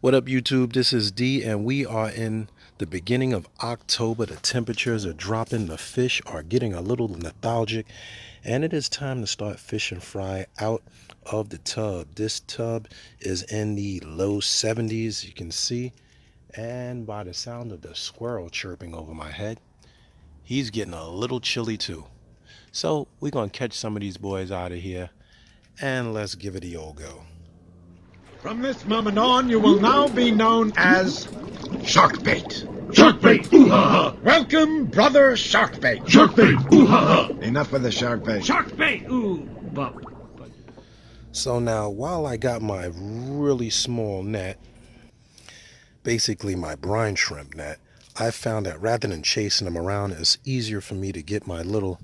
What up, YouTube? This is D, and we are in the beginning of October. The temperatures are dropping, the fish are getting a little lethargic, and it is time to start fish and fry out of the tub. This tub is in the low 70s, you can see, and by the sound of the squirrel chirping over my head, he's getting a little chilly too. So, we're going to catch some of these boys out of here, and let's give it the old go. From this moment on, you will now be known as Sharkbait. Sharkbait! Ooh ha ha! Welcome, brother Sharkbait. Sharkbait! Ooh ha ha! Enough with the Sharkbait. Sharkbait! Ooh, but So now, while I got my really small net, basically my brine shrimp net, I found that rather than chasing them around, it's easier for me to get my little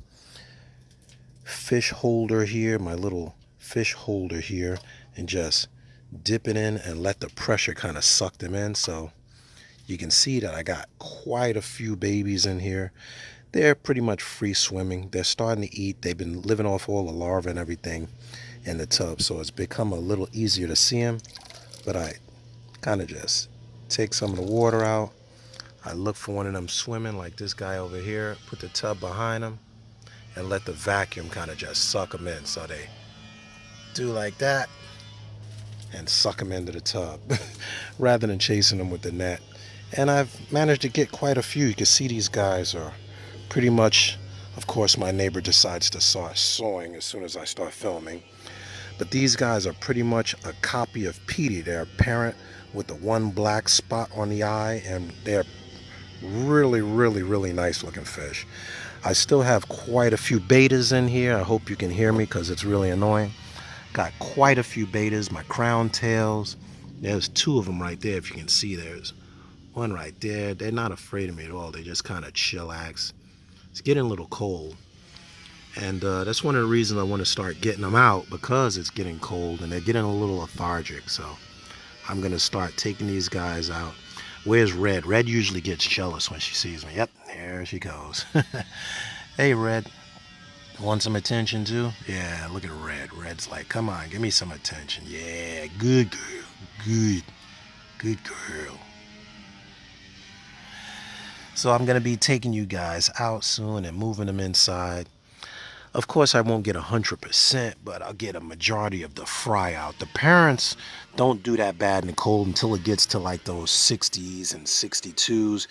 fish holder here, and just dip it in and let the pressure kind of suck them in. So you can see that I got quite a few babies in here. They're pretty much free swimming. They're starting to eat. They've been living off all the larvae and everything in the tub, so it's become a little easier to see them. But I kind of just take some of the water out. I look for one of them swimming like this guy over here, put the tub behind them, and let the vacuum kind of just suck them in. So they do like that and suck them into the tub rather than chasing them with the net. And I've managed to get quite a few. You can see these guys are pretty much, of course, my neighbor decides to start sawing as soon as I start filming. But these guys are pretty much a copy of Petey. They're a parent with the one black spot on the eye, and they're really, really, really nice looking fish. I still have quite a few betas in here. I hope you can hear me because it's really annoying. Got quite a few betas, my crown tails. There's two of them right there, if you can see. There's one right there. They're not afraid of me at all. They just kind of chillax. It's getting a little cold. And that's one of the reasons I want to start getting them out, because it's getting cold and they're getting a little lethargic. So I'm going to start taking these guys out. Where's Red? Red usually gets jealous when she sees me. Yep, there she goes. Hey, Red. Want some attention too? Yeah, look at Red. Red's like, come on, give me some attention. Yeah, good girl. Good. Good girl. So I'm going to be taking you guys out soon and moving them inside. Of course, I won't get 100%, but I'll get a majority of the fry out. The parents don't do that bad in the cold until it gets to like those 60s and 62s.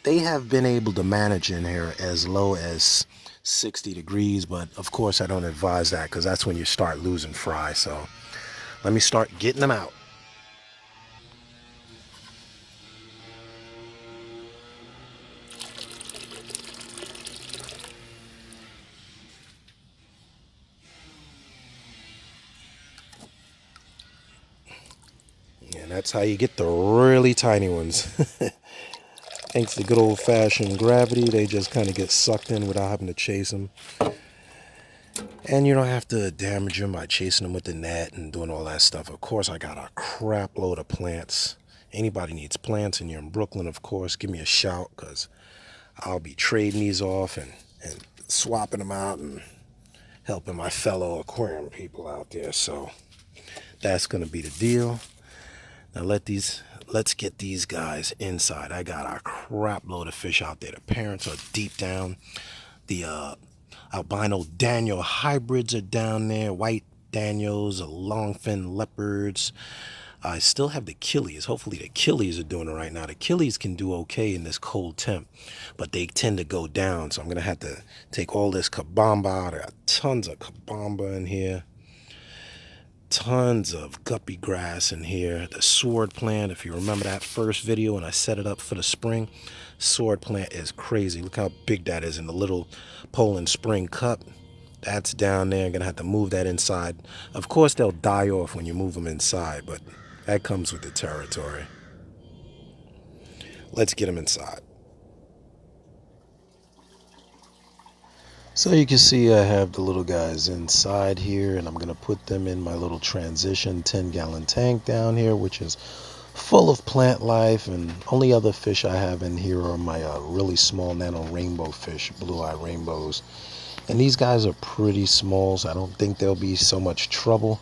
They have been able to manage in here as low as 60 degrees, but of course I don't advise that because that's when you start losing fry. So let me start getting them out. And that's how you get the really tiny ones. Thanks to good old-fashioned gravity, they just kind of get sucked in without having to chase them. And you don't have to damage them by chasing them with the net and doing all that stuff. Of course, I got a crap load of plants. Anybody needs plants and you're in Brooklyn, of course, give me a shout, because I'll be trading these off and swapping them out and helping my fellow aquarium people out there. So that's going to be the deal. Now let's get these guys inside. I got a crap load of fish out there. The parents are deep down. The albino Daniel hybrids are down there. White Daniels, longfin leopards. I still have the Killies. Hopefully the Killies are doing it right now. The Killies can do okay in this cold temp, but they tend to go down. So I'm going to have to take all this kabamba out. I got tons of kabamba in here. Tons of guppy grass in here. The sword plant, if you remember that first video when I set it up for the spring, sword plant is crazy. Look how big that is in the little Poland Spring cup. That's down there. I'm going to have to move that inside. Of course, they'll die off when you move them inside, but that comes with the territory. Let's get them inside. So you can see I have the little guys inside here, and I'm going to put them in my little transition 10-gallon tank down here, which is full of plant life. And only other fish I have in here are my really small nano rainbow fish, blue-eye rainbows. And these guys are pretty small, so I don't think there'll be so much trouble.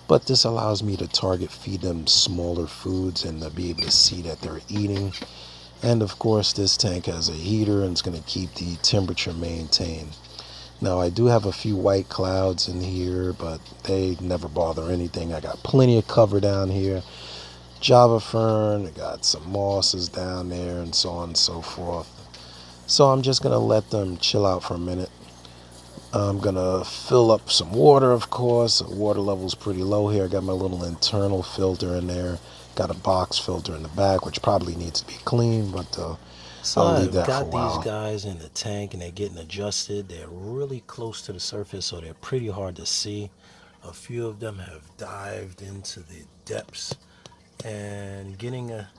But this allows me to target feed them smaller foods and to be able to see that they're eating. And of course, this tank has a heater and it's going to keep the temperature maintained. Now, I do have a few white clouds in here, but they never bother anything. I got plenty of cover down here. Java fern, I got some mosses down there, and so on and so forth. So I'm just going to let them chill out for a minute. I'm going to fill up some water, of course. The water level's pretty low here. I got my little internal filter in there. Got a box filter in the back, which probably needs to be cleaned, but so I'll leave that for a while. I've got these guys in the tank, and they're getting adjusted. They're really close to the surface, so they're pretty hard to see. A few of them have dived into the depths, and getting a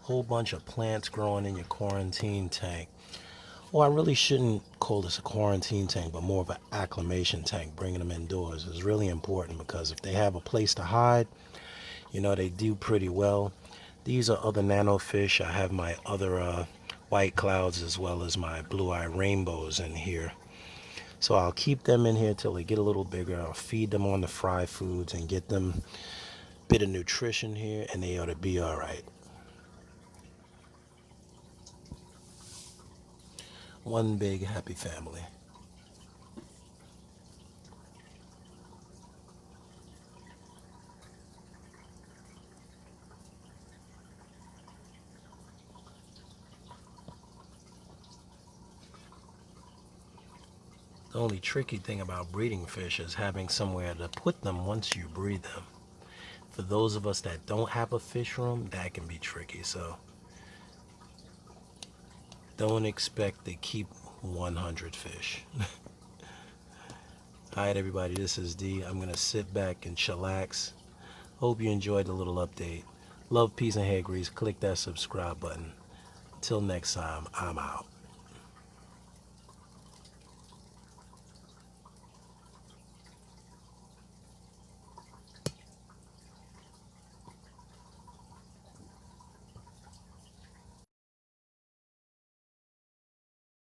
whole bunch of plants growing in your quarantine tank. Well, I really shouldn't call this a quarantine tank, but more of an acclimation tank. Bringing them indoors is really important because if they have a place to hide, you know, they do pretty well. These are other nanofish. I have my other white clouds as well as my blue-eye rainbows in here. So I'll keep them in here till they get a little bigger. I'll feed them on the fry foods and get them a bit of nutrition here, and they ought to be all right. One big happy family. The only tricky thing about breeding fish is having somewhere to put them once you breed them. For those of us that don't have a fish room, that can be tricky. So don't expect to keep 100 fish. Alright everybody, this is D. I'm going to sit back and chillax. Hope you enjoyed the little update. Love, peace, and hair grease. Click that subscribe button. Till next time, I'm out.